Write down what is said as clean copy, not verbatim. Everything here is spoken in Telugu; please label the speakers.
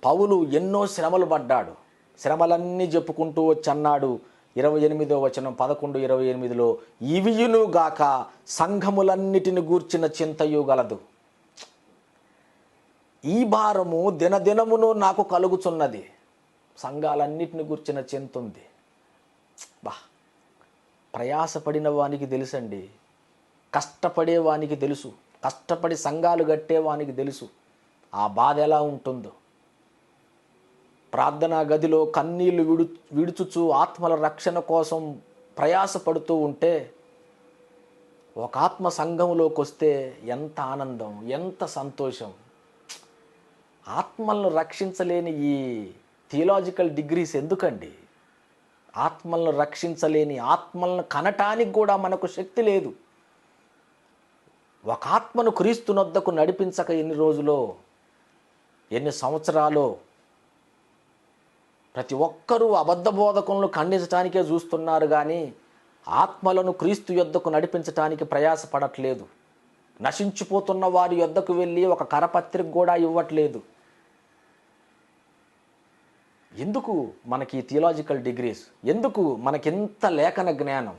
Speaker 1: పౌలు ఎన్నో శ్రమలు పడ్డాడు. శ్రమలన్నీ చెప్పుకుంటూ వచ్చి అన్నాడు 28వ వచనం 11:28లో, ఇవియును గాక సంఘములన్నిటిని గూర్చిన చింతయు గలదు. ఈ భారము దినదినమును నాకు కలుగుచున్నది. సంఘాలన్నిటిని గూర్చిన చింత ఉంది. ప్రయాసపడిన వానికి తెలుసండి, కష్టపడే వానికి తెలుసు, కష్టపడి సంఘాలు కట్టే వానికి తెలుసు ఆ బాధ ఎలా ఉంటుందో. ప్రార్థనా గదిలో కన్నీళ్లు విడుచుచు ఆత్మల రక్షణ కోసం ప్రయాసపడుతూ ఉంటే ఒక ఆత్మ సంఘంలోకి వస్తే ఎంత ఆనందం, ఎంత సంతోషం. ఆత్మలను రక్షించలేని ఈ థియలాజికల్ డిగ్రీస్ ఎందుకండి? ఆత్మలను రక్షించలేని, ఆత్మలను కనటానికి కూడా మనకు శక్తి లేదు. ఒక ఆత్మను క్రీస్తునొద్దకు నడిపించక ఎన్ని రోజులో, ఎన్ని సంవత్సరాలో. ప్రతి ఒక్కరూ అబద్ధ బోధకులను ఖండించడానికే చూస్తున్నారు కానీ ఆత్మలను క్రీస్తు యొద్దకు నడిపించటానికి ప్రయాసపడట్లేదు. నశించిపోతున్న వారి యొద్దకు వెళ్ళి ఒక కరపత్రిక కూడా ఇవ్వట్లేదు. ఎందుకు మనకి థియలాజికల్ డిగ్రీస్? ఎందుకు మనకింత లేఖన జ్ఞానం?